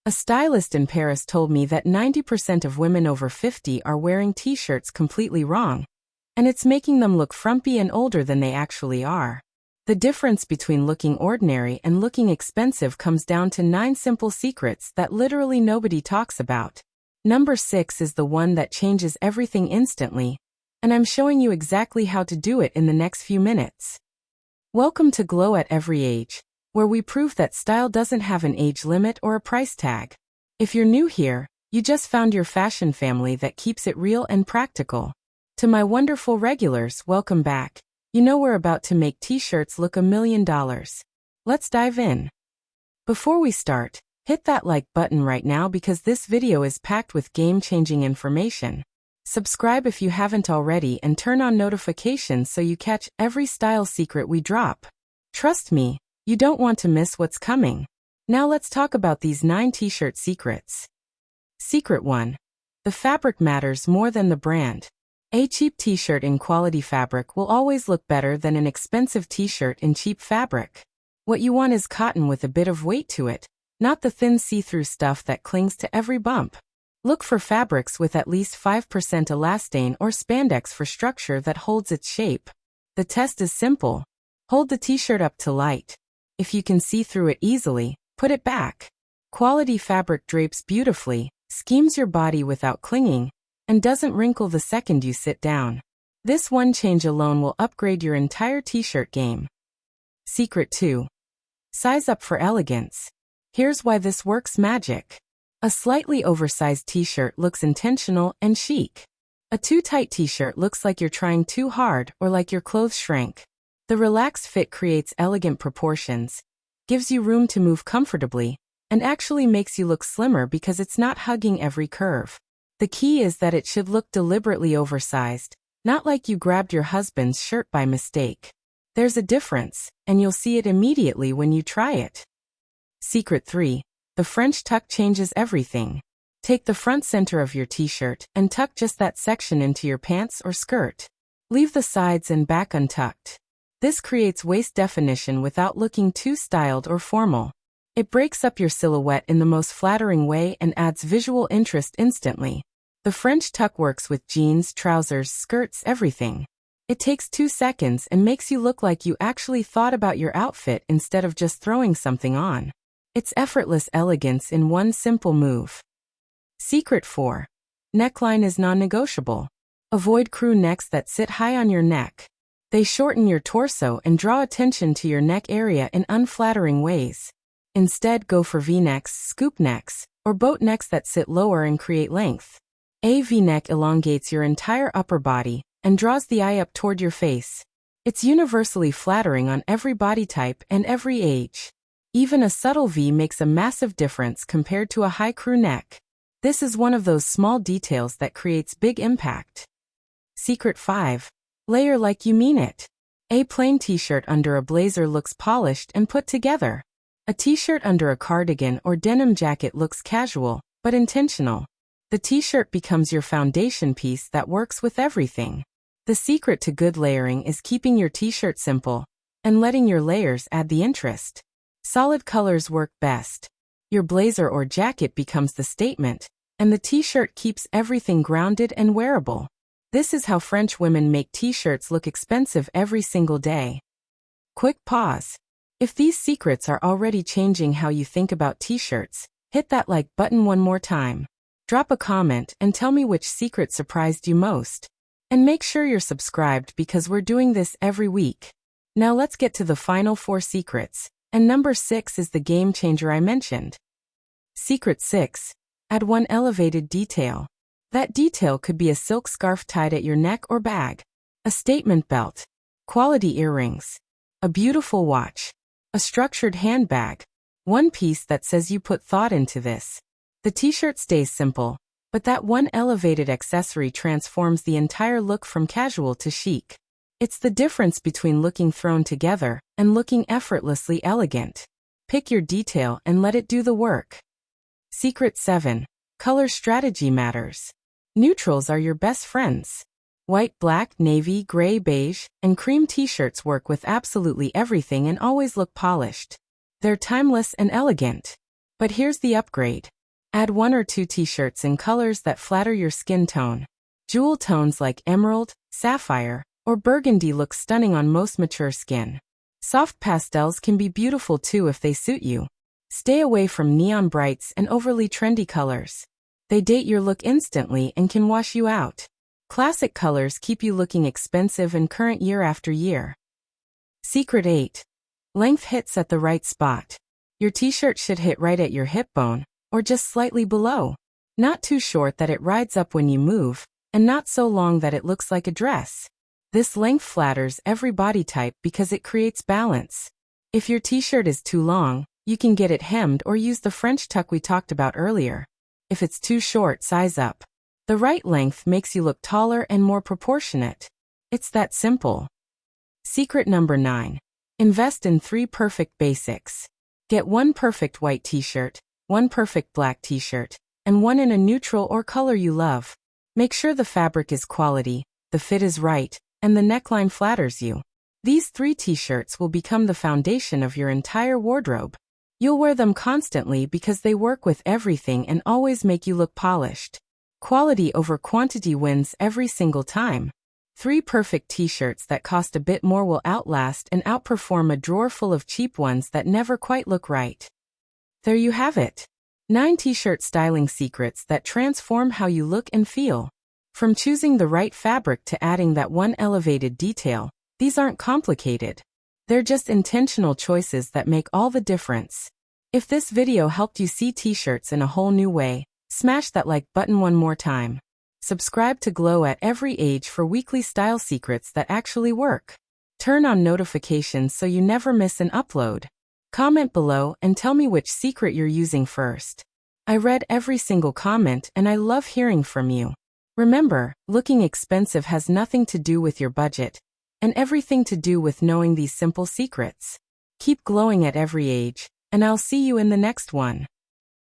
A stylist in Paris told me that 90% of women over 50 are wearing t-shirts completely wrong, and it's making them look frumpy and older than they actually are. The difference between looking ordinary and looking expensive comes down to 9 simple secrets that literally nobody talks about. Number 6 is the one that changes everything instantly, and I'm showing you exactly how to do it in the next few minutes. Welcome to Glow at Every Age, where we prove that style doesn't have an age limit or a price tag. If you're new here, you just found your fashion family that keeps it real and practical. To my wonderful regulars, welcome back. You know we're about to make t-shirts look $1 million. Let's dive in. Before we start, hit that like button right now because this video is packed with game-changing information. Subscribe if you haven't already and turn on notifications so you catch every style secret we drop. Trust me, you don't want to miss what's coming. Now let's talk about these 9 t-shirt secrets. Secret 1. The fabric matters more than the brand. A cheap t-shirt in quality fabric will always look better than an expensive t-shirt in cheap fabric. What you want is cotton with a bit of weight to it, not the thin see-through stuff that clings to every bump. Look for fabrics with at least 5% elastane or spandex for structure that holds its shape. The test is simple. Hold the t-shirt up to light. If you can see through it easily, put it back. Quality fabric drapes beautifully, schemes your body without clinging, and doesn't wrinkle the second you sit down. This one change alone will upgrade your entire t-shirt game. Secret 2. Size up for elegance. Here's why this works magic. A slightly oversized t-shirt looks intentional and chic. A too tight t-shirt looks like you're trying too hard or like your clothes shrank. The relaxed fit creates elegant proportions, gives you room to move comfortably, and actually makes you look slimmer because it's not hugging every curve. The key is that it should look deliberately oversized, not like you grabbed your husband's shirt by mistake. There's a difference, and you'll see it immediately when you try it. Secret 3. The French tuck changes everything. Take the front center of your t-shirt and tuck just that section into your pants or skirt. Leave the sides and back untucked. This creates waist definition without looking too styled or formal. It breaks up your silhouette in the most flattering way and adds visual interest instantly. The French tuck works with jeans, trousers, skirts, everything. It takes 2 seconds and makes you look like you actually thought about your outfit instead of just throwing something on. It's effortless elegance in one simple move. Secret 4. Neckline is non-negotiable. Avoid crew necks that sit high on your neck. They shorten your torso and draw attention to your neck area in unflattering ways. Instead, go for V-necks, scoop necks, or boat necks that sit lower and create length. A V-neck elongates your entire upper body and draws the eye up toward your face. It's universally flattering on every body type and every age. Even a subtle V makes a massive difference compared to a high crew neck. This is one of those small details that creates big impact. Secret 5. Layer like you mean it. A plain t-shirt under a blazer looks polished and put together. A t-shirt under a cardigan or denim jacket looks casual, but intentional. The t-shirt becomes your foundation piece that works with everything. The secret to good layering is keeping your t-shirt simple and letting your layers add the interest. Solid colors work best. Your blazer or jacket becomes the statement, and the t-shirt keeps everything grounded and wearable. This is how French women make t-shirts look expensive every single day. Quick pause. If these secrets are already changing how you think about t-shirts, hit that like button one more time. Drop a comment and tell me which secret surprised you most. And make sure you're subscribed because we're doing this every week. Now let's get to the final 4 secrets, and number 6 is the game changer I mentioned. Secret 6. Add one elevated detail. That detail could be a silk scarf tied at your neck or bag, a statement belt, quality earrings, a beautiful watch, a structured handbag, one piece that says you put thought into this. The t-shirt stays simple, but that one elevated accessory transforms the entire look from casual to chic. It's the difference between looking thrown together and looking effortlessly elegant. Pick your detail and let it do the work. Secret 7. Color strategy matters. Neutrals are your best friends. White, black, navy, gray, beige, and cream t-shirts work with absolutely everything and always look polished. They're timeless and elegant. But here's the upgrade. Add 1 or 2 t-shirts in colors that flatter your skin tone. Jewel tones like emerald, sapphire, or burgundy look stunning on most mature skin. Soft pastels can be beautiful too if they suit you. Stay away from neon brights and overly trendy colors. They date your look instantly and can wash you out. Classic colors keep you looking expensive and current year after year. Secret 8. Length hits at the right spot. Your t-shirt should hit right at your hip bone, or just slightly below. Not too short that it rides up when you move, and not so long that it looks like a dress. This length flatters every body type because it creates balance. If your t-shirt is too long, you can get it hemmed or use the French tuck we talked about earlier. If it's too short, size up. The right length makes you look taller and more proportionate. It's that simple. Secret number 9. Invest in 3 perfect basics. Get 1 perfect white t-shirt, 1 perfect black t-shirt, and 1 in a neutral or color you love. Make sure the fabric is quality, the fit is right, and the neckline flatters you. These 3 t-shirts will become the foundation of your entire wardrobe. You'll wear them constantly because they work with everything and always make you look polished. Quality over quantity wins every single time. 3 perfect t-shirts that cost a bit more will outlast and outperform a drawer full of cheap ones that never quite look right. There you have it. 9 t-shirt styling secrets that transform how you look and feel. From choosing the right fabric to adding that one elevated detail, these aren't complicated. They're just intentional choices that make all the difference. If this video helped you see t-shirts in a whole new way, smash that like button one more time. Subscribe to Glow at every age for weekly style secrets that actually work. Turn on notifications so you never miss an upload. Comment below and tell me which secret you're using first. I read every single comment and I love hearing from you. Remember, looking expensive has nothing to do with your budget, and everything to do with knowing these simple secrets. Keep glowing at every age, and I'll see you in the next one.